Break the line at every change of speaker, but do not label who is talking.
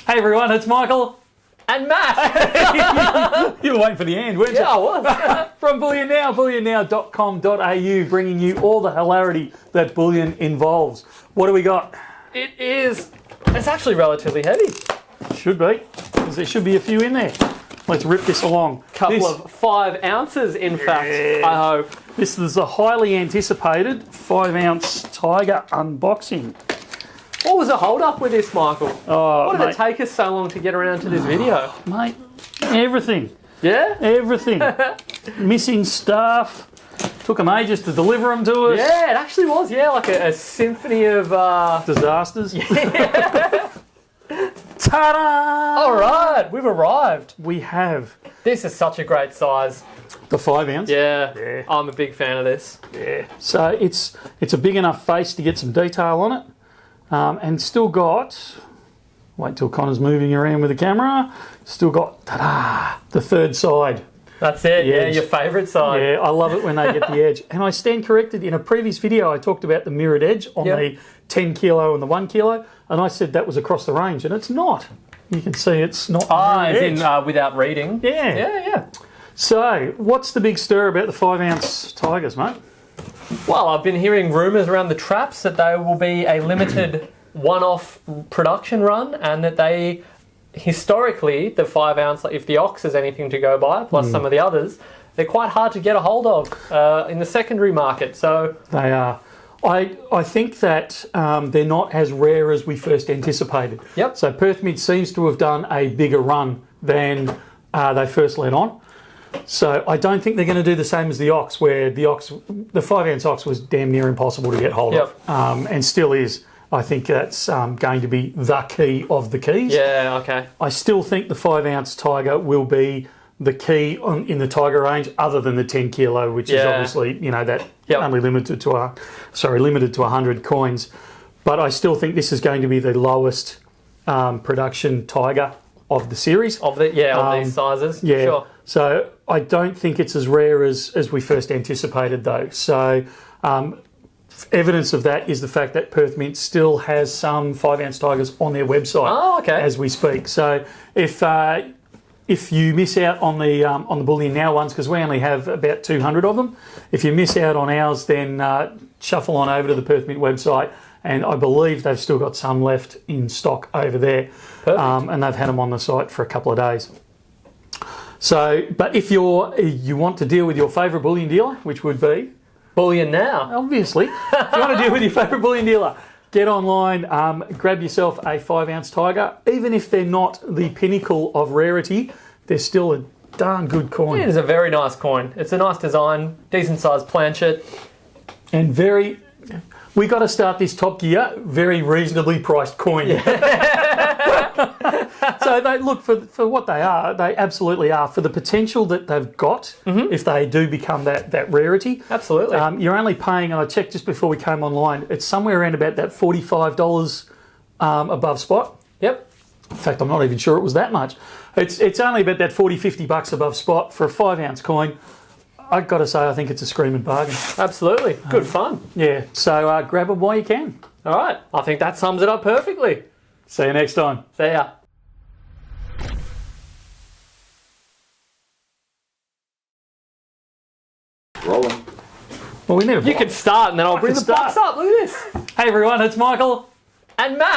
Hey everyone, it's Michael.
And Matt!
You were waiting for the end, weren't you?
Yeah, I was.
From Bullion Now, bullionnow.com.au, bringing you all the hilarity that bullion involves. What do we got?
It's actually relatively heavy.
Should be, because there should be a few in there. Let's rip this along.
Couple of 5 ounces, in fact, I hope.
This is the highly anticipated 5-ounce Tiger unboxing.
What was the hold up with this, Michael?
Oh,
Why did it take us so long to get around to this video?
Mate, everything.
Yeah?
Everything. Missing stuff. Took them ages to deliver them to us.
Yeah, it actually was, like a symphony of...
Disasters.
Yeah.
Ta-da!
All right, we've arrived.
We have.
This is such a great size.
The 5-ounce?
Yeah, I'm a big fan of this.
Yeah. So it's a big enough face to get some detail on it. And still got, wait till Connor's moving around with the camera, still got, ta-da, the third side.
That's it, yeah, your favourite side.
Yeah, I love it when they get the edge. And I stand corrected, in a previous video I talked about the mirrored edge on the 10 kilo and the 1 kilo, and I said that was across the range, and it's not. You can see it's not.
As in without reading.
Yeah.
Yeah.
So, what's the big stir about the 5-ounce Tigers, mate?
Well, I've been hearing rumours around the traps that they will be a limited one-off production run, and that they, historically, the 5-ounce, if the Ox is anything to go by, plus some of the others, they're quite hard to get a hold of in the secondary market. So
they are. I think that they're not as rare as we first anticipated.
Yep.
So Perth Mid seems to have done a bigger run than they first let on. So I don't think they're going to do the same as the Ox, where the 5-ounce Ox was damn near impossible to get hold of, and still is. I think that's going to be the key of the keys.
Yeah, okay.
I still think the 5-ounce Tiger will be the key in the Tiger range, other than the 10 kilo, which is obviously, that only limited to 100 coins. But I still think this is going to be the lowest production Tiger of the series.
Of these sizes.
Yeah.
Sure.
So I don't think it's as rare as we first anticipated, though. So evidence of that is the fact that Perth Mint still has some 5-ounce Tigers on their website as we speak. So if you miss out on the Bullion Now ones, because we only have about 200 of them, if you miss out on ours, then shuffle on over to the Perth Mint website, and I believe they've still got some left in stock over there.
Perfect.
And they've had them on the site for a couple of days. So, but if you want to deal with your favourite bullion dealer, which would be
Bullion Now,
obviously, if you want to deal with your favourite bullion dealer, get online, grab yourself a 5-ounce Tiger. Even if they're not the pinnacle of rarity, they're still a darn good coin.
it is a very nice coin. It's a nice design, decent sized planchet,
and we got to start this Top Gear, very reasonably priced coin. So they look for what they are. They absolutely are, for the potential that they've got. If they do become that rarity,
absolutely.
You're only paying, and I checked just before we came online, it's somewhere around about that $45 above spot.
Yep.
In fact, I'm not even sure it was that much. It's only about that $40-50 above spot for a 5-ounce coin. I've got to say, I think it's a screaming bargain.
Absolutely. Good fun.
Yeah, so grab them while you can.
All right. I think that sums it up perfectly.
See you next time.
See ya.
Rolling.
Well, we need a
You can start and then I'll bring the box up. Look at this.
Hey everyone, it's Michael.
And Matt.